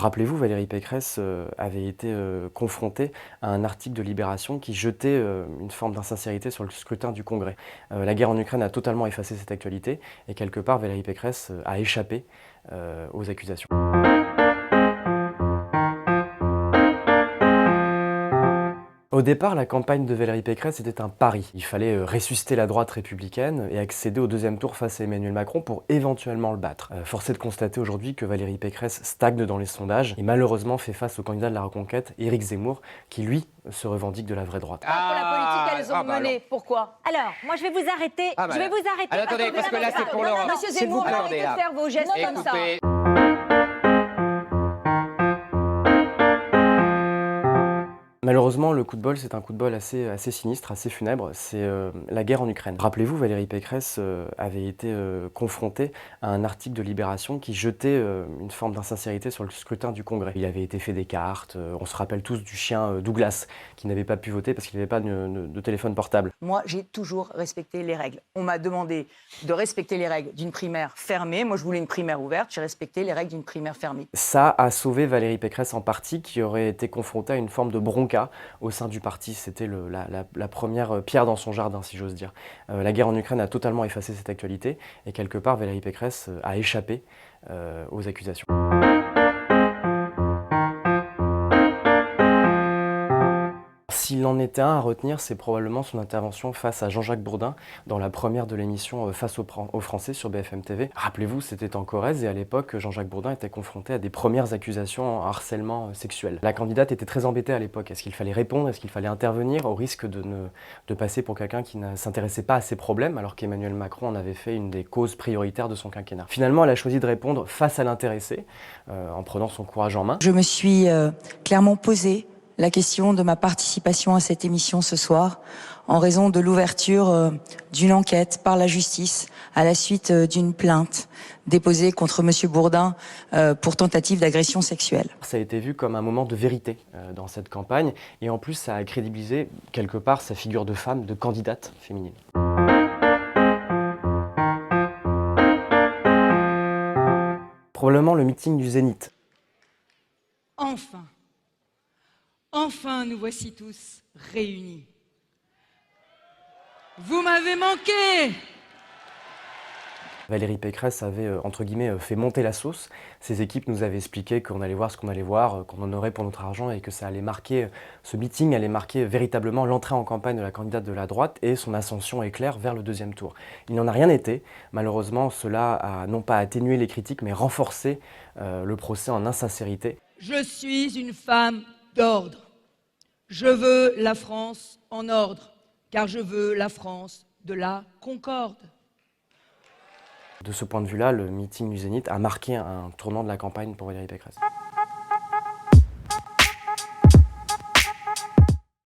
Rappelez-vous, Valérie Pécresse avait été confrontée à un article de Libération qui jetait une forme d'insincérité sur le scrutin du Congrès. La guerre en Ukraine a totalement effacé cette actualité et quelque part, Valérie Pécresse a échappé aux accusations. Au départ, la campagne de Valérie Pécresse était un pari. Il fallait ressusciter la droite républicaine et accéder au deuxième tour face à Emmanuel Macron pour éventuellement le battre. Force est de constater aujourd'hui que Valérie Pécresse stagne dans les sondages et malheureusement fait face au candidat de la Reconquête, Éric Zemmour, qui lui se revendique de la vraie droite. Pour la politique qu'elles ont menée. Pourquoi? Alors, moi je vais vous arrêter. Ah, bah, je vais vous arrêter. alors, attendez, parce que là, c'est pour l'Europe. Monsieur S'il vous Zemmour, plaît. arrêtez de faire vos gestes comme ça. Écoutez. Malheureusement, le coup de bol, c'est un coup de bol assez sinistre, assez funèbre, c'est la guerre en Ukraine. Rappelez-vous, Valérie Pécresse avait été confrontée à un article de Libération qui jetait une forme d'insincérité sur le scrutin du Congrès. Il avait été fait des cartes, on se rappelle tous du chien Douglas, qui n'avait pas pu voter parce qu'il n'avait pas de téléphone portable. Moi, j'ai toujours respecté les règles. On m'a demandé de respecter les règles d'une primaire fermée. Moi, je voulais une primaire ouverte, j'ai respecté les règles d'une primaire fermée. Ça a sauvé Valérie Pécresse en partie, qui aurait été confrontée à une forme de bronca au sein du parti. C'était la première pierre dans son jardin, si j'ose dire. La guerre en Ukraine a totalement effacé cette actualité et quelque part, Valérie Pécresse a échappé aux accusations. S'il en était un à retenir, c'est probablement son intervention face à Jean-Jacques Bourdin dans la première de l'émission Face aux Français sur BFM TV. Rappelez-vous, c'était en Corrèze et à l'époque, Jean-Jacques Bourdin était confronté à des premières accusations en harcèlement sexuel. La candidate était très embêtée à l'époque. Est-ce qu'il fallait répondre? Est-ce qu'il fallait intervenir au risque de passer pour quelqu'un qui ne s'intéressait pas à ses problèmes alors qu'Emmanuel Macron en avait fait une des causes prioritaires de son quinquennat? Finalement, elle a choisi de répondre face à l'intéressé en prenant son courage en main. Je me suis clairement posé la question de ma participation à cette émission ce soir en raison de l'ouverture d'une enquête par la justice à la suite d'une plainte déposée contre Monsieur Bourdin pour tentative d'agression sexuelle. Ça a été vu comme un moment de vérité dans cette campagne et en plus ça a crédibilisé quelque part sa figure de femme, de candidate féminine. Probablement le meeting du Zénith. Enfin, nous voici tous réunis. Vous m'avez manqué! Valérie Pécresse avait, entre guillemets, fait monter la sauce. Ses équipes nous avaient expliqué qu'on allait voir ce qu'on allait voir, qu'on en aurait pour notre argent et que ça allait marquer, ce meeting allait marquer véritablement l'entrée en campagne de la candidate de la droite et son ascension éclair vers le deuxième tour. Il n'en a rien été. Malheureusement, cela a non pas atténué les critiques, mais renforcé le procès en insincérité. Je suis une femme d'ordre. Je veux la France en ordre, car je veux la France de la concorde. De ce point de vue-là, le meeting du Zénith a marqué un tournant de la campagne pour Valérie Pécresse.